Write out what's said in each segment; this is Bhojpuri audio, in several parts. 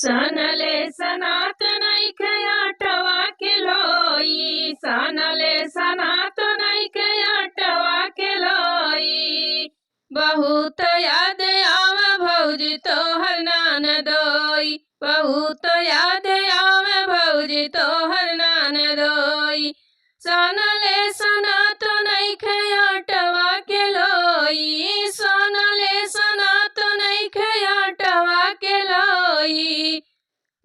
सनले सनात नइखे आटवा के लोई, सनले सनात नइखे आटवा के लोई। बहुत याद आवे भौजी तोहर ननदोई, बहुत याद आवे भौजी तोहर ननदोई। सनले सनात नइखे आटवा के लोई, सनले सनात नइखे आटवा के लोई।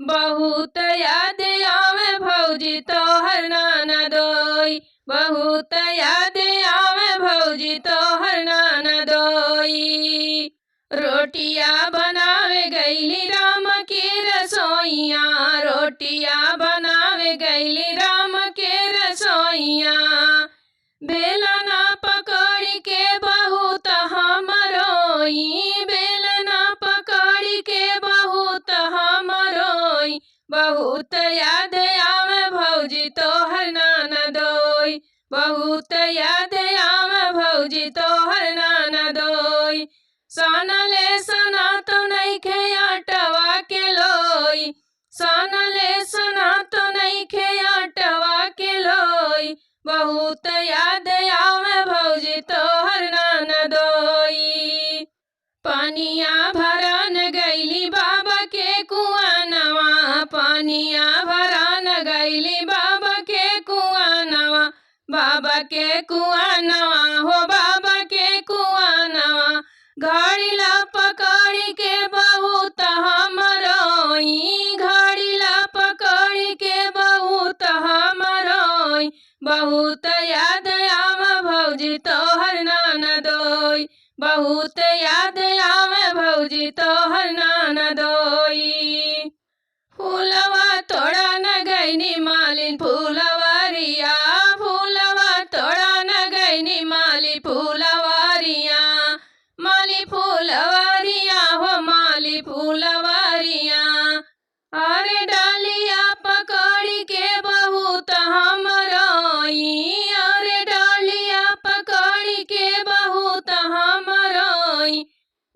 बहुत याद आवे भौजी तोहर ननदोई, बहुत याद आवे भौजी तोहर ननदोई। रोटिया बनावे गईली राम की रसोइया, रोटिया बनावे गईली राम के रसोइया। बेलना पकड़ी के बहुत हम रोई, बेलना पकड़ी के बहुत हम रोई। बहुत याद आवे भौजी तोहर ननदोई, बहुत याद आवे भौजी तोहर ननदोई। सनले सनात नइखे आटवा के लोई, सनले सनात नइखे आटवा के लोई। बहुत याद आवे भौजी तोहर ननदोई। पानिया भरन गईली बाबा के कुआनवा, पानिया भरन गईली बाबा के कुआनवा। बाबा के कुआनवा हो बाबा के कुआनवा। घड़ीला पकड़ी के बहुत हम रोई, घड़ीला पकड़ी के बहुत हम रोई। बहुत याद आवे भौजी तोहर ननदोई, बहुत याद आवे भौजी तोहर ननदोई। फूलवा तोड़ा न गईनी मालिन फूलवारिया, फूलवा तोड़ा न गईनी माली फूलवारिया। माली फूलवारिया हो माली फूलवारिया। अरे डालिया पकड़ी के बहुत हम रोई, अरे डालिया पकड़ी के बहुत हम रोई।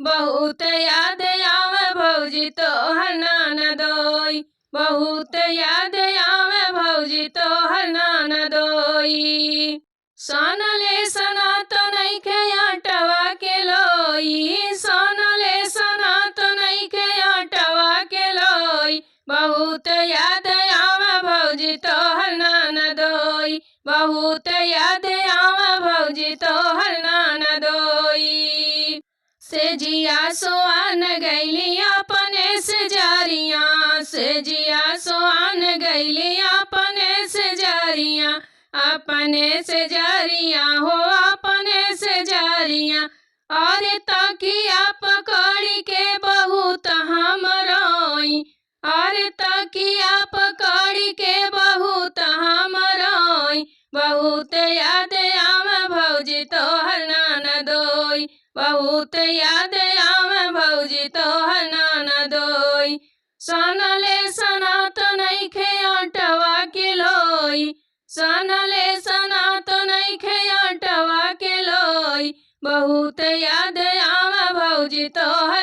बहुत याद आवे भौजी तोहर ननदोई, बहुत याद आवे भौजी तोहर ननदोई। सनले सनात नइखे आटवा के लोई, सनले सनात नइखे आटवा के लोई। बहुत याद आवे भौजी तोहर ननदोई, बहुत याद आवे भौजी तोहर ननदोई। से जिया सोआन गईली अपने से जारिया, से जिया सोआन गईली अपने से जारिया। अपने से जारिया हो अपने से जारिया। अरे तकिया पकड़ी के बहुत हम रोई, अरे तकिया पकड़ी के बहुत हम रोई। बहुत याद आवे भौजी तोहर ननदोई, बहुत याद आवे भौजी तोहर ननदोई। सनले सनात नइखे आटवा के लोई, सनले सनात नइखे आटवा के लोई। बहुत याद आवे भौजी तोहर